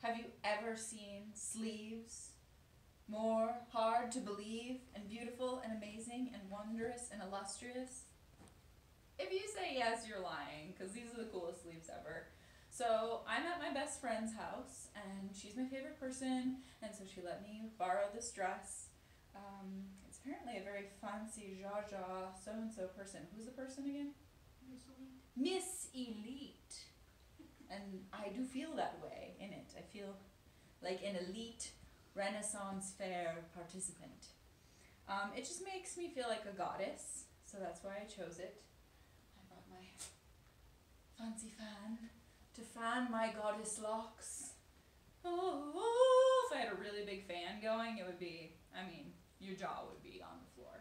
Have you ever seen sleeves more hard to believe and beautiful and amazing and wondrous and illustrious? If you say yes, you're lying, because these are the coolest sleeves ever. So I'm at my best friend's house, and she's my favorite person, and so she let me borrow this dress. It's apparently a very fancy Jaja so-and-so person. Who's the person again? Miss Elite. Miss Elite. And I do feel that way in it. I feel like an elite Renaissance fair participant. It just makes me feel like a goddess, so that's why I chose it. I brought my fancy fan to fan my goddess locks. Oh, if I had a really big fan going, it would be, I mean, your jaw would be on the floor.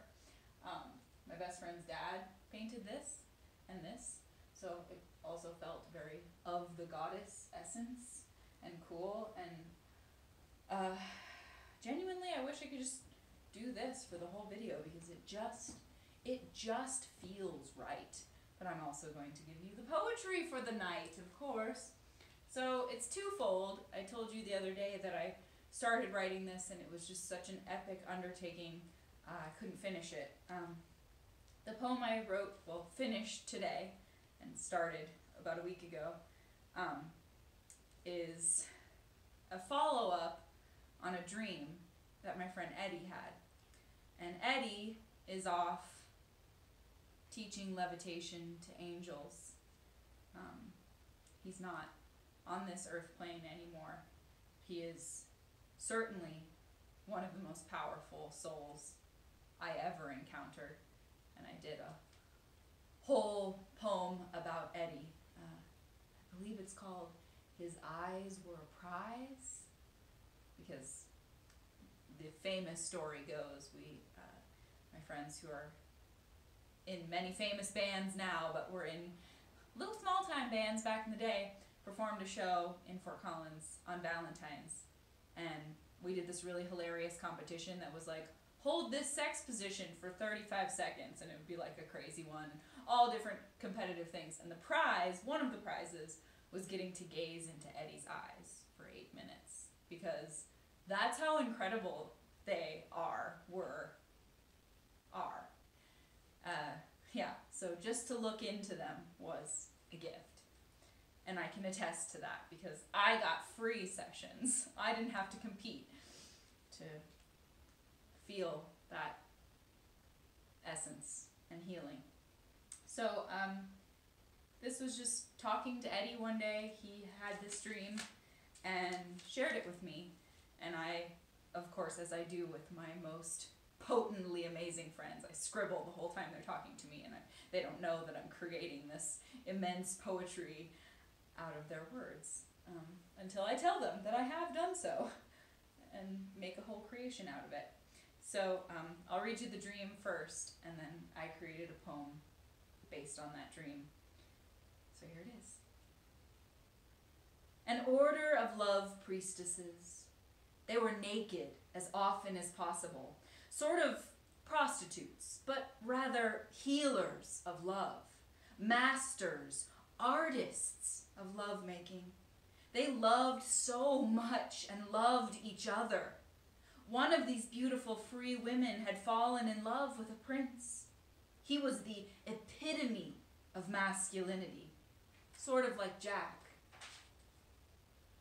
My best friend's dad painted this and this, so it also felt very of the goddess essence and cool, and genuinely I wish I could just do this for the whole video because it just feels right. But I'm also going to give you the poetry for the night, of course. So it's twofold. I told you the other day that I started writing this and it was just such an epic undertaking. I couldn't finish it. The poem I wrote, well, finished today and started about a week ago, is a follow-up on a dream that my friend Eddie had. And Eddie is off teaching levitation to angels. He's not on this earth plane anymore. He is certainly one of the most powerful souls I ever encountered. And I did a whole poem about Eddie. I believe it's called His Eyes Were a Prize, because the famous story goes, my friends who are in many famous bands now, but were in little small time bands back in the day, performed a show in Fort Collins on Valentine's, and we did this really hilarious competition that was like, hold this sex position for 35 seconds, and it would be like a crazy one, all different competitive things. And the prize, one of the prizes, was getting to gaze into Eddie's eyes for 8 minutes, because that's how incredible they are. Yeah, so just to look into them was a gift. And I can attest to that because I got free sessions. I didn't have to compete to feel that essence and healing. So this was just talking to Eddie one day. He had this dream and shared it with me. And I, of course, as I do with my most potently amazing friends, I scribble the whole time they're talking to me, and they don't know that I'm creating this immense poetry out of their words until I tell them that I have done so and make a whole creation out of it. So I'll read you the dream first, and then I created a poem based on that dream. So here it is. An order of love priestesses. They were naked as often as possible, sort of prostitutes, but rather healers of love, masters, artists of lovemaking. They loved so much and loved each other. One of these beautiful free women had fallen in love with a prince. He was the epitome of masculinity, sort of like Jack.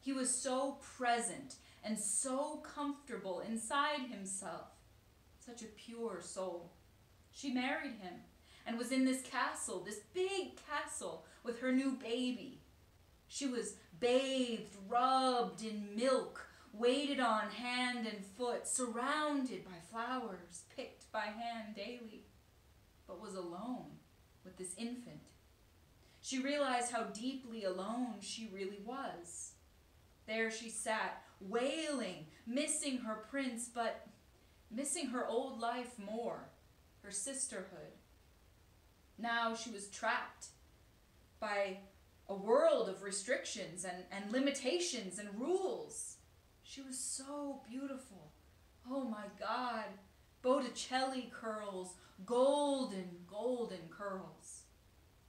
He was so present and so comfortable inside himself, such a pure soul. She married him and was in this castle, this big castle, with her new baby. She was bathed, rubbed in milk, waited on hand and foot, surrounded by flowers, picked by hand daily, but was alone with this infant. She realized how deeply alone she really was. There she sat, wailing, missing her prince, but missing her old life more, her sisterhood. Now she was trapped by a world of restrictions and limitations and rules. She was so beautiful. Oh my God. Botticelli curls, golden, golden curls.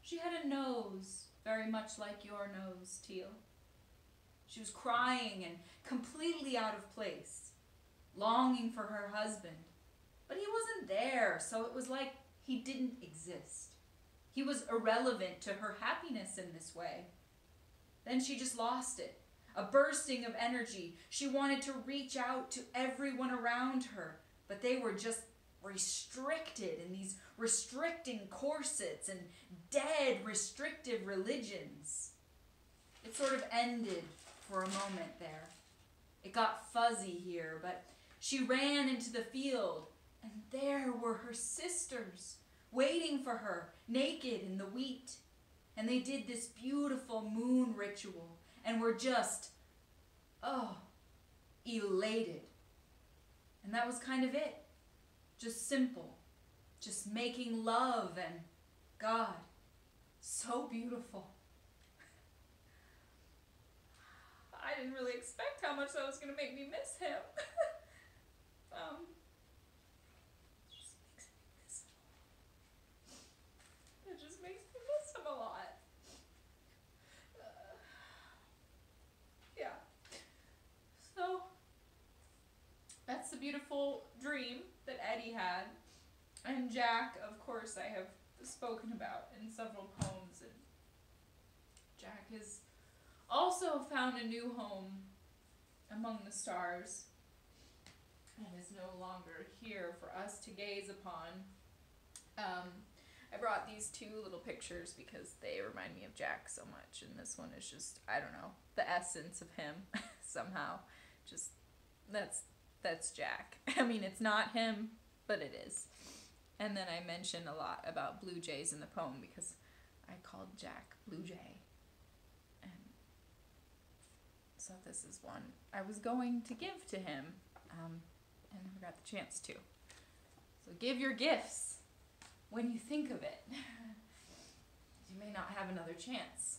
She had a nose very much like your nose, Teal. She was crying and completely out of place, longing for her husband. But he wasn't there, so it was like he didn't exist. He was irrelevant to her happiness in this way. Then she just lost it. A bursting of energy. She wanted to reach out to everyone around her, but they were just restricted in these restricting corsets and dead restrictive religions. It sort of ended for a moment there. It got fuzzy here, but she ran into the field, and there were her sisters, waiting for her, naked in the wheat. And they did this beautiful moon ritual, and were just, elated. And that was kind of it. Just simple. Just making love and God. So beautiful. I didn't really expect how much that was going to make me miss him. It just makes me miss him a lot. Yeah. So, that's the beautiful dream that Eddie had. And Jack, of course, I have spoken about in several poems. And Jack has also found a new home among the stars and is no longer here for us to gaze upon. I brought these two little pictures because they remind me of Jack so much, and this one is just, I don't know, the essence of him somehow. Just, that's Jack. I mean, it's not him, but it is. And then I mention a lot about blue jays in the poem because I called Jack Blue Jay. And so this is one I was going to give to him, and never got the chance to. So give your gifts when you think of it. You may not have another chance.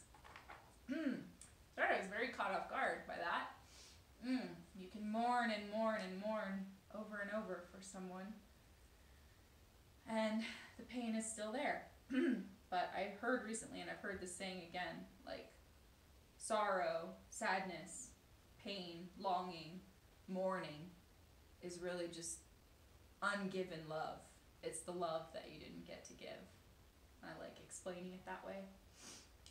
Sorry, I was very caught off guard by that. You can mourn and mourn and mourn over and over for someone, and the pain is still there. But I heard recently, and I've heard this saying again, like, sorrow, sadness, pain, longing, mourning is really just ungiven love. It's the love that you didn't get to give. I like explaining it that way.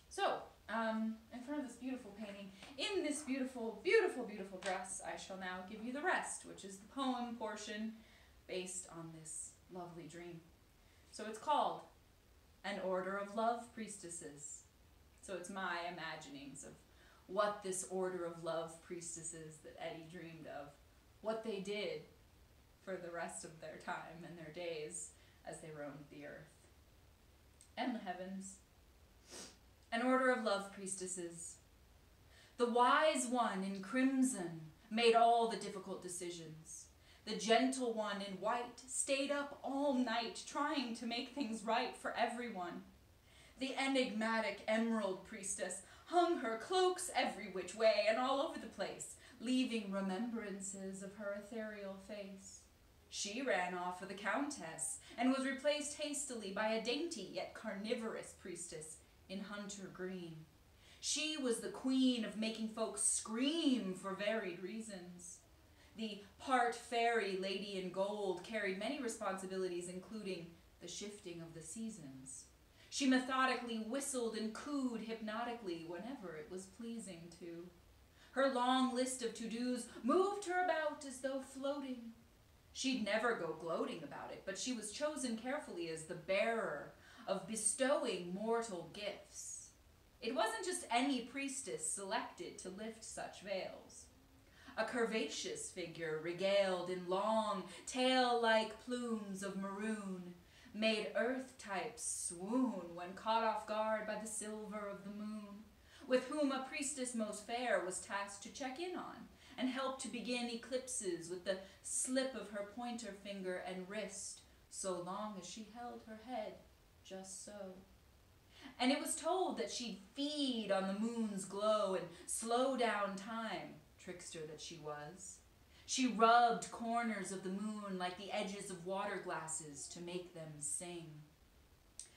So, in front of this beautiful painting, in this beautiful, beautiful, beautiful dress, I shall now give you the rest, which is the poem portion based on this lovely dream. So it's called An Order of Love Priestesses. So it's my imaginings of what this order of love priestesses that Eddie dreamed of, what they did for the rest of their time and their days as they roamed the earth and the heavens. An order of love priestesses. The wise one in crimson made all the difficult decisions. The gentle one in white stayed up all night trying to make things right for everyone. The enigmatic emerald priestess hung her cloaks every which way and all over the place, leaving remembrances of her ethereal face. She ran off for the countess and was replaced hastily by a dainty yet carnivorous priestess in hunter green. She was the queen of making folks scream for varied reasons. The part fairy lady in gold carried many responsibilities, including the shifting of the seasons. She methodically whistled and cooed hypnotically whenever it was pleasing to. Her long list of to-dos moved her about as though floating. She'd never go gloating about it, but she was chosen carefully as the bearer of bestowing mortal gifts. It wasn't just any priestess selected to lift such veils. A curvaceous figure regaled in long, tail-like plumes of maroon made earth types swoon when caught off guard by the silver of the moon, with whom a priestess most fair was tasked to check in on and help to begin eclipses with the slip of her pointer finger and wrist, so long as she held her head just so. And it was told that she'd feed on the moon's glow and slow down time, trickster that she was. She rubbed corners of the moon like the edges of water glasses to make them sing.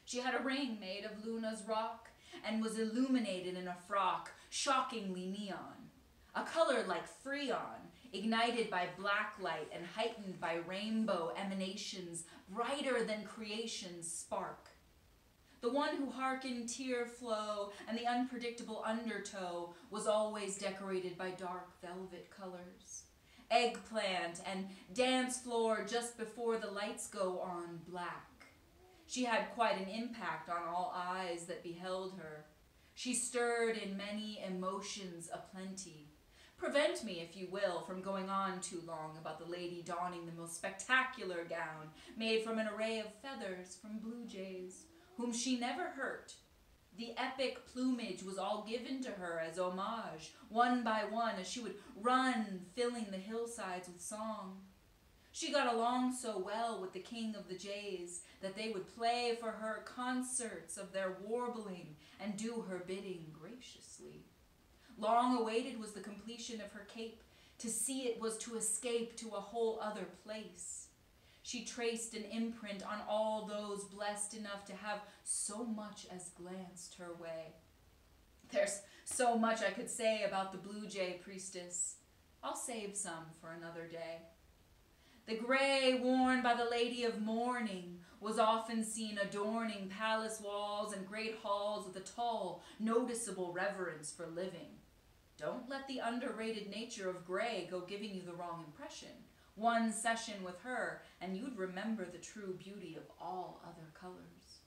She had a ring made of Luna's rock and was illuminated in a frock, shockingly neon. a color like freon, ignited by black light and heightened by rainbow emanations, brighter than creation's spark. The one who hearkened tear flow and the unpredictable undertow was always decorated by dark velvet colors. Eggplant and dance floor just before the lights go on black. She had quite an impact on all eyes that beheld her. She stirred in many emotions aplenty. Prevent me, if you will, from going on too long about the lady donning the most spectacular gown, made from an array of feathers from blue jays, whom she never hurt. The epic plumage was all given to her as homage, one by one, as she would run, filling the hillsides with song. She got along so well with the king of the jays that they would play for her concerts of their warbling and do her bidding graciously. Long awaited was the completion of her cape. To see it was to escape to a whole other place. She traced an imprint on all those blessed enough to have so much as glanced her way. There's so much I could say about the blue jay priestess. I'll save some for another day. The gray worn by the lady of mourning was often seen adorning palace walls and great halls with a tall, noticeable reverence for living. Don't let the underrated nature of gray go giving you the wrong impression. One session with her, and you'd remember the true beauty of all other colors.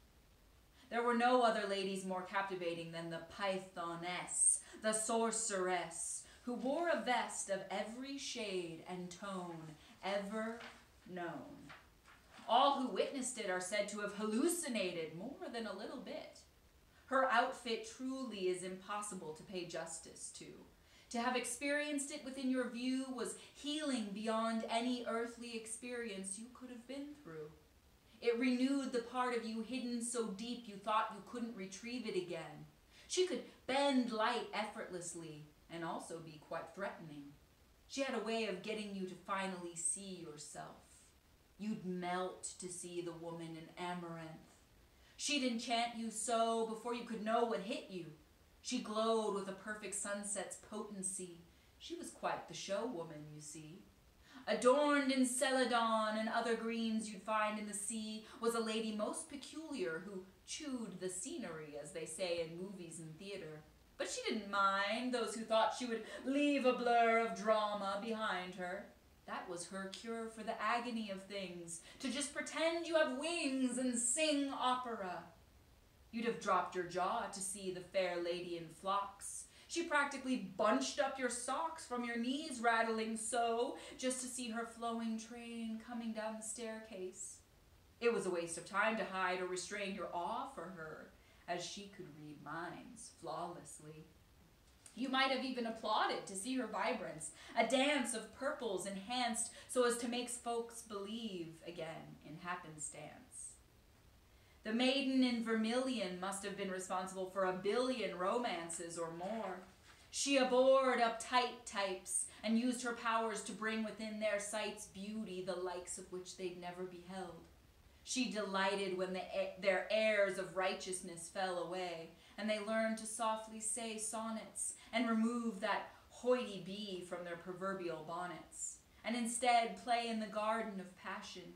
There were no other ladies more captivating than the pythoness, the sorceress, who wore a vest of every shade and tone ever known. All who witnessed it are said to have hallucinated more than a little bit. Her outfit truly is impossible to pay justice to. To have experienced it within your view was healing beyond any earthly experience you could have been through. It renewed the part of you hidden so deep you thought you couldn't retrieve it again. She could bend light effortlessly and also be quite threatening. She had a way of getting you to finally see yourself. You'd melt to see the woman in amaranth. She'd enchant you so before you could know what hit you. She glowed with a perfect sunset's potency. She was quite the show woman, you see. Adorned in celadon and other greens you'd find in the sea was a lady most peculiar who chewed the scenery, as they say in movies and theater. But she didn't mind those who thought she would leave a blur of drama behind her. That was her cure for the agony of things, to just pretend you have wings and sing opera. You'd have dropped your jaw to see the fair lady in flocks. She practically bunched up your socks from your knees rattling so, just to see her flowing train coming down the staircase. It was a waste of time to hide or restrain your awe for her, as she could read minds flawlessly. You might have even applauded to see her vibrance, a dance of purples enhanced so as to make folks believe again in happenstance. The maiden in vermilion must have been responsible for 1 billion romances or more. She abhorred uptight types and used her powers to bring within their sights beauty the likes of which they'd never beheld. She delighted when their airs of righteousness fell away, and they learned to softly say sonnets and remove that hoity-bee from their proverbial bonnets, and instead play in the garden of passion.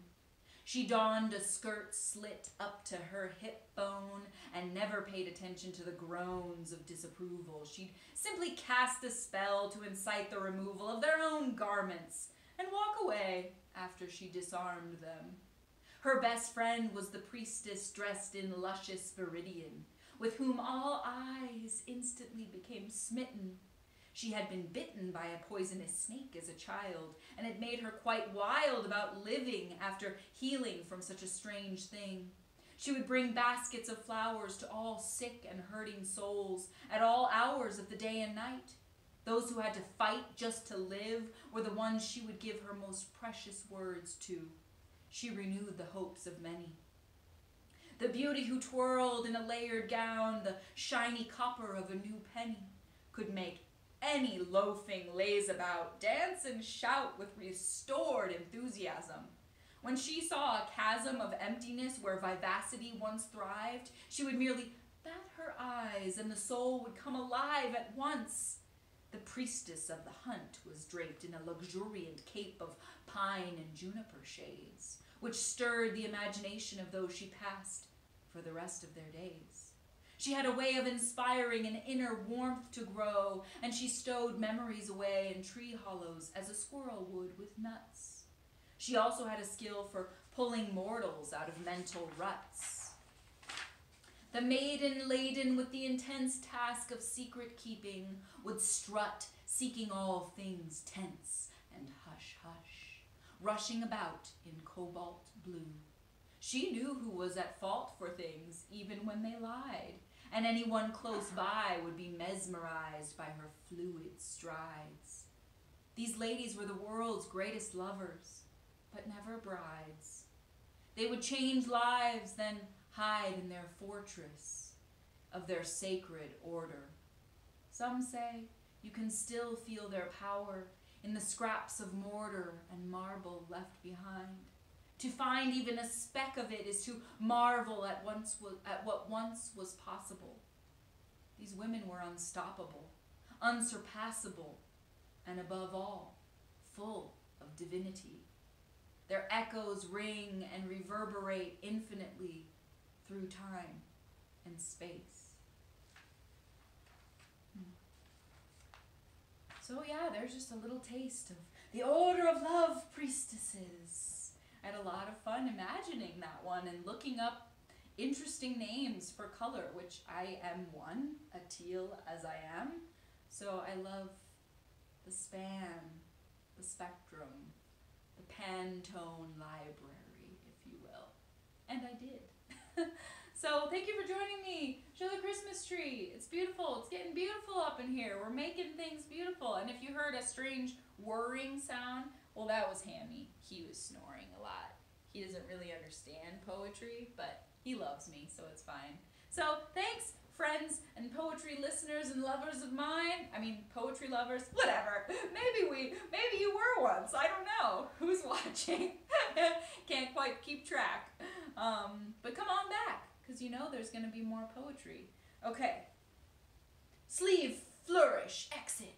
She donned a skirt slit up to her hip bone and never paid attention to the groans of disapproval. She'd simply cast a spell to incite the removal of their own garments and walk away after she disarmed them. Her best friend was the priestess dressed in luscious viridian, with whom all eyes instantly became smitten. She had been bitten by a poisonous snake as a child, and it made her quite wild about living after healing from such a strange thing. She would bring baskets of flowers to all sick and hurting souls at all hours of the day and night. Those who had to fight just to live were the ones she would give her most precious words to. She renewed the hopes of many. The beauty who twirled in a layered gown the shiny copper of a new penny could make any loafing lazabout dance and shout with restored enthusiasm. When she saw a chasm of emptiness where vivacity once thrived, she would merely bat her eyes and the soul would come alive at once. The priestess of the hunt was draped in a luxuriant cape of pine and juniper shades, which stirred the imagination of those she passed for the rest of their days. She had a way of inspiring an inner warmth to grow, and she stowed memories away in tree hollows as a squirrel would with nuts. She also had a skill for pulling mortals out of mental ruts. The maiden laden with the intense task of secret keeping would strut, seeking all things tense and hush-hush, rushing about in cobalt blue. She knew who was at fault for things, even when they lied, and anyone close by would be mesmerized by her fluid strides. These ladies were the world's greatest lovers, but never brides. They would change lives, then hide in their fortress of their sacred order. Some say you can still feel their power in the scraps of mortar and marble left behind. To find even a speck of it is to marvel at what once was possible. These women were unstoppable, unsurpassable, and above all, full of divinity. Their echoes ring and reverberate infinitely through time and space. So yeah, there's just a little taste of the Order of Love Priestesses. I had a lot of fun imagining that one and looking up interesting names for color, which I am one, a teal as I am. So I love the span, the spectrum, the Pantone library, if you will. And I did. So thank you for joining me. Show the Christmas tree. It's beautiful. It's getting beautiful up in here. We're making things beautiful. And if you heard a strange whirring sound, well, that was Hammy. He was snoring a lot. He doesn't really understand poetry, but he loves me, so it's fine. So thanks, friends and poetry listeners and lovers of mine. I mean, poetry lovers, whatever. Maybe you were once. I don't know. Who's watching? Can't quite keep track. But come on back, because you know there's going to be more poetry. Okay. Sleeve, flourish, exit.